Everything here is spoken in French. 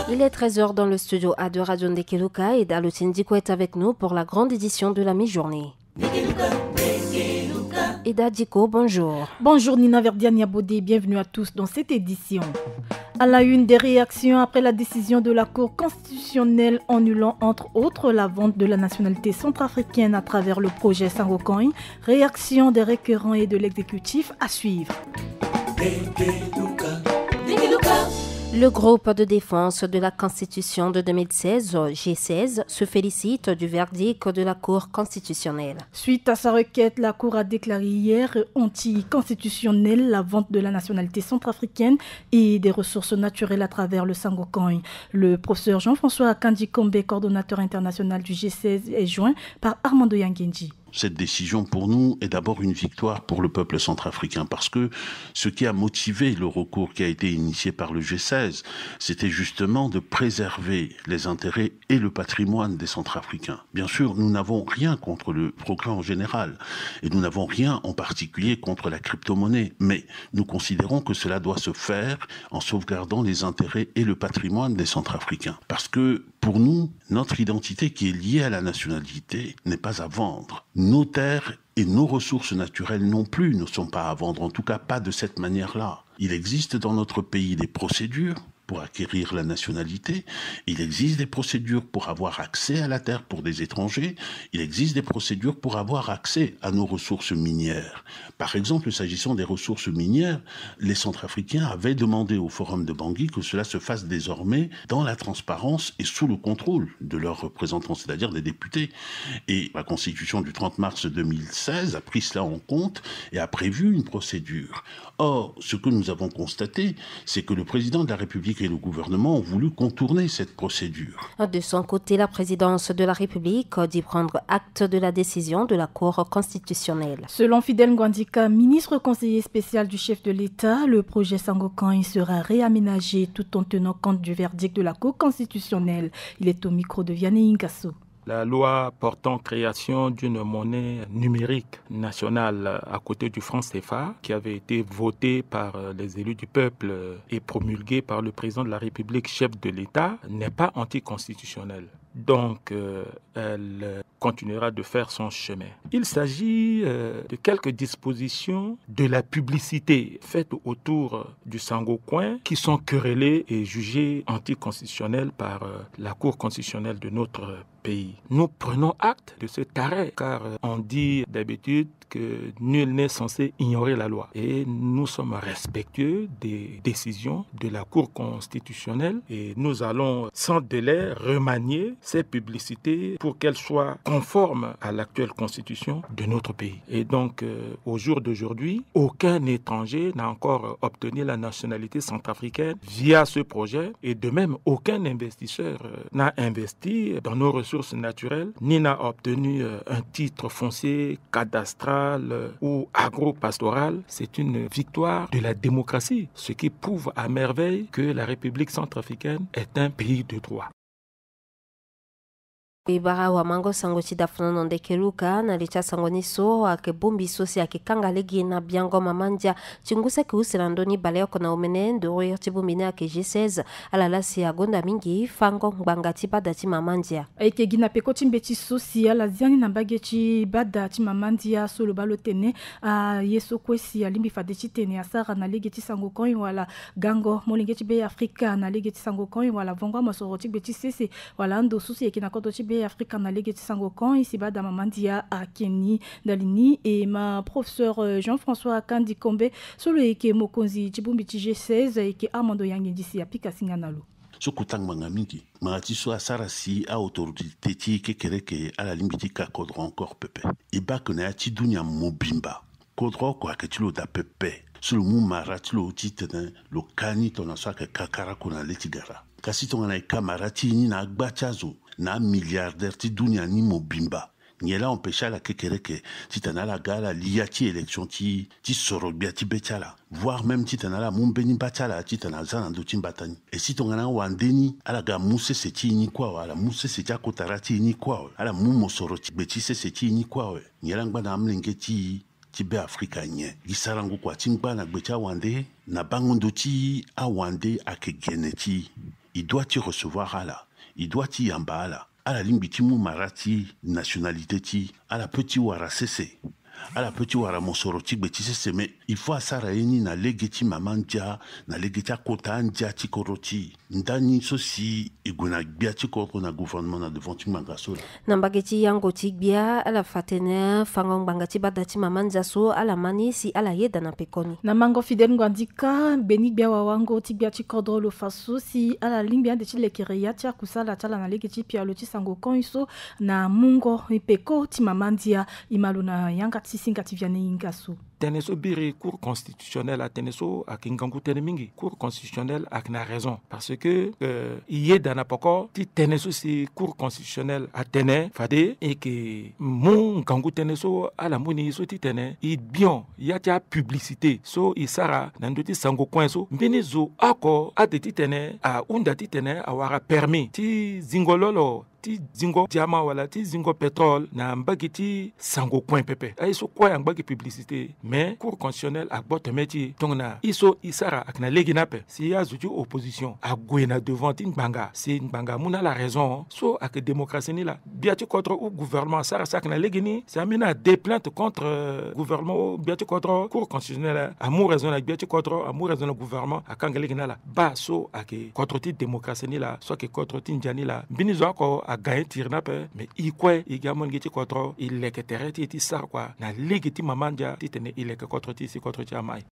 Il est 13h dans le studio A de Radio Ndekeluka et Dalotine Diko est avec nous pour la grande édition de la mi-journée. Eda Diko, bonjour. Bonjour Nina Verdiania Bodé, bienvenue à tous dans cette édition. À la une des réactions après la décision de la Cour constitutionnelle annulant entre autres la vente de la nationalité centrafricaine à travers le projet Sangokoin, réaction des récurrents et de l'exécutif à suivre. Le groupe de défense de la Constitution de 2016, G16, se félicite du verdict de la Cour constitutionnelle. Suite à sa requête, la Cour a déclaré hier anticonstitutionnelle la vente de la nationalité centrafricaine et des ressources naturelles à travers le Sangokoin. Le professeur Jean-François Akandi Kombe, coordonnateur international du G16, est joint par Armando Yangenji. Cette décision, pour nous, est d'abord une victoire pour le peuple centrafricain parce que ce qui a motivé le recours qui a été initié par le G16, c'était justement de préserver les intérêts et le patrimoine des Centrafricains. Bien sûr, nous n'avons rien contre le progrès en général et nous n'avons rien en particulier contre la crypto-monnaie, mais nous considérons que cela doit se faire en sauvegardant les intérêts et le patrimoine des Centrafricains. Parce que, pour nous, notre identité qui est liée à la nationalité n'est pas à vendre. Nos terres et nos ressources naturelles non plus ne sont pas à vendre, en tout cas pas de cette manière-là. Il existe dans notre pays des procédures pour acquérir la nationalité, il existe des procédures pour avoir accès à la terre pour des étrangers, il existe des procédures pour avoir accès à nos ressources minières. Par exemple, s'agissant des ressources minières, les Centrafricains avaient demandé au Forum de Bangui que cela se fasse désormais dans la transparence et sous le contrôle de leurs représentants, c'est-à-dire des députés. Et la Constitution du 30 mars 2016 a pris cela en compte et a prévu une procédure. Or, ce que nous avons constaté, c'est que le président de la République et le gouvernement ont voulu contourner cette procédure. De son côté, la présidence de la République dit prendre acte de la décision de la Cour constitutionnelle. Selon Fidel Ngwandika, ministre conseiller spécial du chef de l'État, le projet Sangokoin sera réaménagé tout en tenant compte du verdict de la Cour constitutionnelle. Il est au micro de Vianney Inkasso. La loi portant création d'une monnaie numérique nationale à côté du franc CFA, qui avait été votée par les élus du peuple et promulguée par le président de la République, chef de l'État, n'est pas anticonstitutionnelle. Donc, elle continuera de faire son chemin. Il s'agit de quelques dispositions de la publicité faite autour du Sangokoin qui sont querellées et jugées anticonstitutionnelles par la Cour constitutionnelle de notre pays. Nous prenons acte de cet arrêt car on dit d'habitude que nul n'est censé ignorer la loi. Et nous sommes respectueux des décisions de la Cour constitutionnelle et nous allons sans délai remanier ces publicités pour qu'elles soient conformes à l'actuelle constitution de notre pays. Et donc, au jour d'aujourd'hui, aucun étranger n'a encore obtenu la nationalité centrafricaine via ce projet et de même, aucun investisseur n'a investi dans nos ressources naturelles ni n'a obtenu un titre foncier cadastral ou agro-pastoral. C'est une victoire de la démocratie, ce qui prouve à merveille que la République centrafricaine est un pays de droit. Ibara wa mango sango chidafuno Ndekeluka na licha sango niso akebumbi sosi akikangalegi na biango mamanja chinguse kusilandoni baleo kona umene ndo yachibumbi na G16 alalasi agonda mingi fango ngangati badati mamanja eke gina pekoti mbeti sosi ala ziani na bageti badati mamanja solo balotene a yeso kwesi alimbi fadeti tene asara na legeti sango koin wala gango molingeti be Afrika na legeti sango koin wala vongo masoroti beti sese wala ndo sosi eke na kotochi Afrique na legeti Sangokoin ici bas dans Mamandia à Keni Dalini et ma professeur Jean-François Akandi Kombe sur le eke mokonzi Chibumbi G16 et que Armando Yangenji a pika singanalo. Sokutang mangamingi mangati so asara si a autorité ti kekereke ala limbiti ka kodro encore pepe iba kona ati dunya mobimba kodro ko aketilo da pepe sulu mu maratilo titene lo kani tona so ka kakara kona letigara kasi tona kamarati ni na gbachazo na milliardaire ti dunia ni mobimba nyela empêcha la kekereke titana la gala liati élection ti sorobia ti betala voire même titana la mumbeni batala titana zana ndo timbatani et si tongana wandeni ala ga muse seti ni kwa ala muse seti akotarati ni kwa ala mumo soroti beti se seti ni kwa nyela ngba na amlenge ti ti be Afrika nye gisarangu kwa tingba na gbecha wande na bangondo ti a wande akegene ti il doit y recevoir ala il doit y yamba ala limbi ti mu marati nationalité ti ala petit wara sese ala petit wara mosoro ti gbeti sese mais il faut asara eni na legeti mamandia na legeti kota andia ti koroti ndani so si iguna gbia ti koro na gouvernement na devant ti mangaso na mbageti yango ti gbia ala fatene fango banga ti bada ti mamandia so ala mani si ala yeda na pekoni na mango fidel ngwandika beni gbia wawango ti gbia ti kodro lo faso si ala limbia de ti lekere ya ti akusala tala na legeti pialo ti sango konso na mungo ipeko ti mamandia imalu na yanga ti singa ti viane ingaso Teneso biri cour constitutionnel à Teneso à Kingangu Tenemingi cour constitutionnel a na raison parce que y est dans la poko ti Teneso si cour constitutionnel à Tene fade et que mon Gangu Teneso à la moni so ti Tene il bien y a ta publicité so isara nandoti sango coinso benezo ako a de ti Tene a unda ti Tene a wara permis ti zingololo ti zingo diama wala ti zingo pétrole na mbagi ti sango coin pepe ay so quoi mbagi publicité mais cour constitutionnel a botte meti tongna iso isara akna legina pe si ya zuju opposition a gwena devant tin banga si banga muna la raison so ak démocratie ni la biati contre ou gouvernement sara sakna legini ça amena des plaintes contre gouvernement biati contre cour constitutionnel amour raison la biati contre amour raison le gouvernement akanga legina la ba so ak contre ti démocratie ni la so que contre tin jani la binizo ako a gagné tirna pe mais ikwe igamon geti contre il lekete ti sar quoi na legiti mamanja ti tene il est contre ti si contre ti amai